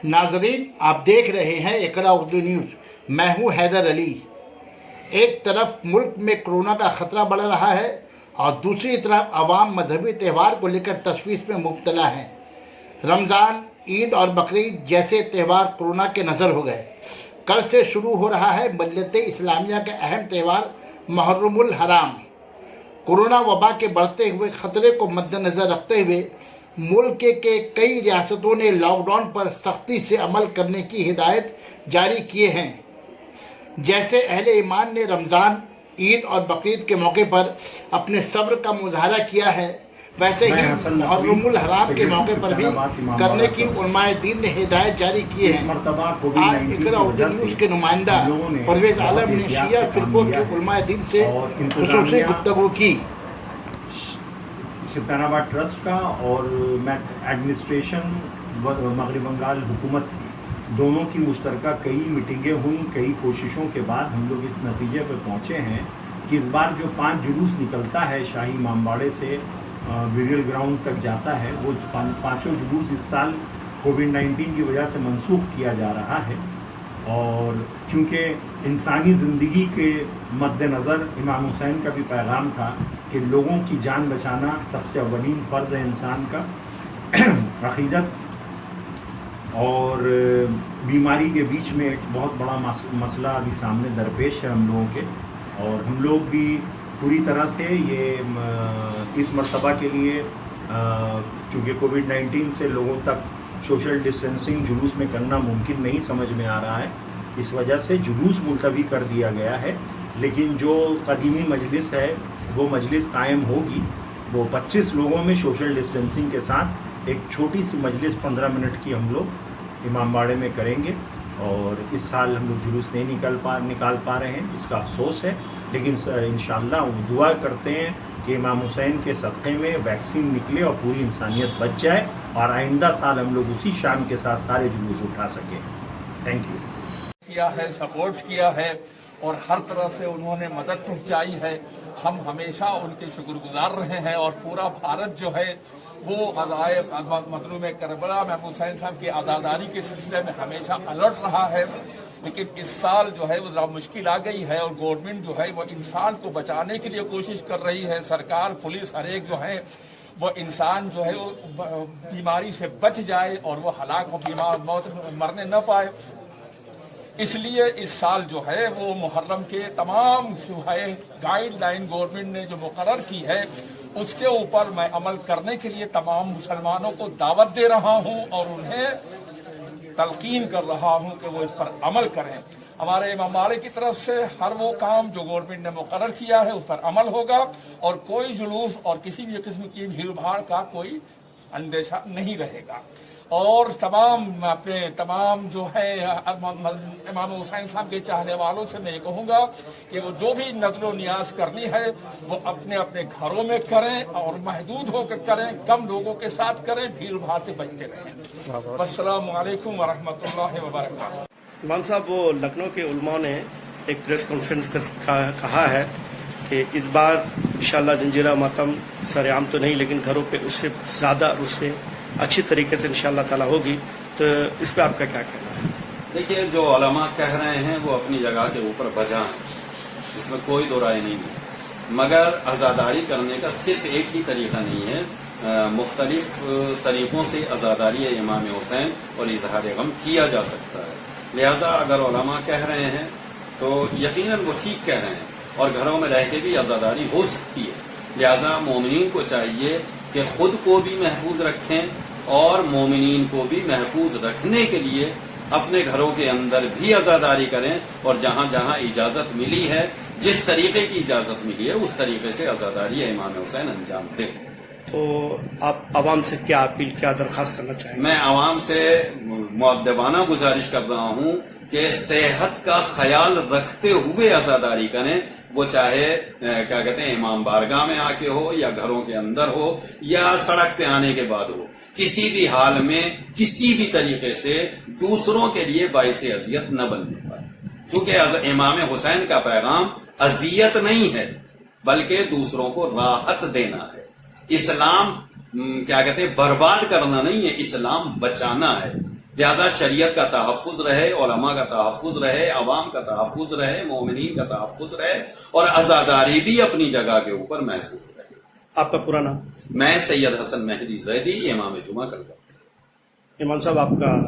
नाजरीन, आप देख रहे हैं इकरा उर्दू न्यूज़। मैं हूं हैदर अली। एक तरफ मुल्क में कोरोना का ख़तरा बढ़ रहा है और दूसरी तरफ आवाम मजहबी त्यौहार को लेकर तशवीश में मुब्तला है। रमज़ान, ईद और बकरीद जैसे त्यौहार कोरोना के नज़र हो गए। कल से शुरू हो रहा है मिल्लत इस्लामिया का अहम त्यौहार मुहर्रमुल हराम। कोरोना वबा के बढ़ते हुए ख़तरे को मद्देनज़र रखते हुए मुल्क के कई रियासतों ने लॉकडाउन पर सख्ती से अमल करने की हिदायत जारी किए हैं। जैसे अहले ईमान ने रमज़ान, ईद और बकरीद के मौके पर अपने सब्र का मुजाहरा किया है, वैसे ही मुहर्रमुल हराम के मौके पर भी करने की उलमाए दीन ने हिदायत जारी की है। आज इकरा उर्दू न्यूज़ के नुमाइंदा परवेज़ आलम ने शिया फिरकों के उलमाए दीन से खुसूसी गुफ्तगू की। सुल्तानाबाद ट्रस्ट का और एडमिनिस्ट्रेशन मगरिब बंगाल हुकूमत की दोनों की मुश्तरका कई मीटिंगें हुई। कई कोशिशों के बाद हम लोग इस नतीजे पर पहुँचे हैं कि इस बार जो 5 जुलूस निकलता है शाही इमामबाड़े से बिरियल ग्राउंड तक जाता है, वो पाँचों जुलूस इस साल कोविड-19 की वजह से मनसूख किया जा रहा है। और चूँकि इंसानी ज़िंदगी के मद्देनज़र इमाम हुसैन का भी पैगाम था कि लोगों की जान बचाना सबसे अव्वलीन फ़र्ज़ है इंसान का। अक़ीदत और बीमारी के बीच में एक बहुत बड़ा मसला अभी सामने दरपेश है हम लोगों के, और हम लोग भी पूरी तरह से ये इस मरतबा के लिए चूँकि कोविड-19 से लोगों तक सोशल डिस्टेंसिंग जुलूस में करना मुमकिन नहीं समझ में आ रहा है, इस वजह से जुलूस मुलतवी कर दिया गया है। लेकिन जो कदीमी मजलिस है वो मजलिस कायम होगी। वो 25 लोगों में सोशल डिस्टेंसिंग के साथ एक छोटी सी मजलिस 15 मिनट की हम लोग इमामबाड़े में करेंगे। और इस साल हम लोग जुलूस नहीं निकाल पा रहे हैं, इसका अफसोस है। लेकिन इंशाअल्लाह दुआ करते हैं कि इमाम हुसैन के सदक़े में वैक्सीन निकले और पूरी इंसानियत बच जाए और आइंदा साल हम लोग उसी शान के साथ सारे जुलूस उठा सकें। Thank you. किया है, सपोर्ट किया है और हर तरह से उन्होंने मदद पहुंचाई है। हम हमेशा उनके शुक्रगुजार रहे हैं और पूरा भारत जो है वो मजलूम करबला इमाम हुसैन साहब की आज़ादारी के सिलसिले में हमेशा अलर्ट रहा है। लेकिन इस साल जो है वो ज़रा मुश्किल आ गई है और गवर्नमेंट जो है वो इंसान को बचाने के लिए कोशिश कर रही है। सरकार, पुलिस, हर एक जो है वो इंसान जो है वो बीमारी से बच जाए और वो हलाक बीमार मौत मरने न पाए। इसलिए इस साल जो है वो मुहर्रम के तमाम जो है गाइडलाइन गवर्नमेंट ने जो मुकर्रर की है उसके ऊपर मैं अमल करने के लिए तमाम मुसलमानों को दावत दे रहा हूं और उन्हें तलकीन कर रहा हूं कि वो इस पर अमल करें। हमारे इमामबाड़े की तरफ से हर वो काम जो गवर्नमेंट ने मुकर्रर किया है उस पर अमल होगा और कोई जुलूस और किसी भी किस्म की भीड़ भाड़ का कोई अंदेशा नहीं रहेगा। और तमाम जो है इमाम हुसैन साहब के चाहने वालों से मैं ये कहूँगा कि वो जो भी नज़र नियाज करनी है वो अपने अपने घरों में करें और महदूद होकर करें, कम लोगों के साथ करें, भीड़ भाड़ से बचते रहें। अस्सलामु अलैकुम व रहमतुल्लाहि व बरकातहू। इमाम साहब, वो लखनऊ के उलमा ने एक प्रेस कॉन्फ्रेंस कहा है कि इस बार इंशाअल्लाह जंजीरा मातम सरेआम तो नहीं लेकिन घरों पे उससे ज़्यादा और उससे अच्छी तरीके से इंशाअल्लाह ताला होगी, तो इस पे आपका क्या कहना है? देखिए, जो उलमा कह रहे हैं वो अपनी जगह के ऊपर बजा है, इसमें कोई दो राय नहीं है। मगर आज़ादारी करने का सिर्फ एक ही तरीका नहीं है, मुख्तलिफ तरीकों से आज़ादारी इमाम हुसैन और इजहार गम किया जा सकता है। लिहाजा अगर उलमा कह रहे हैं तो यकीनन वो ठीक कह रहे हैं और घरों में रह के भी आज़ादारी हो सकती है। लिहाजा मोमिनीन को चाहिए कि खुद को भी महफूज रखें और मोमिनीन को भी महफूज रखने के लिए अपने घरों के अंदर भी आज़ादारी करें और जहां जहां इजाज़त मिली है, जिस तरीके की इजाज़त मिली है उस तरीके से आज़ादारी इमाम हुसैन अंजाम दें। तो आप आवाम से क्या अपील, क्या दरख्वास्त करना चाहेंगे? मैं आवाम से मुअद्दबाना गुजारिश कर रहा हूं कि सेहत का ख्याल रखते हुए आज़ादारी करें, वो चाहे क्या कहते हैं इमाम बारगाह में आके हो या घरों के अंदर हो या सड़क पे आने के बाद हो, किसी भी हाल में किसी भी तरीके से दूसरों के लिए बाइस अजियत न बनने पाए। क्योंकि इमाम हुसैन का पैगाम अजियत नहीं है बल्कि दूसरों को राहत देना है। इस्लाम क्या कहते हैं बर्बाद करना नहीं है, इस्लाम बचाना है। لہذا شریعت کا تحفظ رہے، علماء کا تحفظ رہے، عوام کا تحفظ رہے، مومنین کا تحفظ رہے، اور عزاداری بھی اپنی جگہ کے اوپر محفوظ رہے۔ آپ کا پورا نام؟ میں سید حسن مہدی زیدی، امام جمعہ کلکتہ۔ امام صاحب آپ کا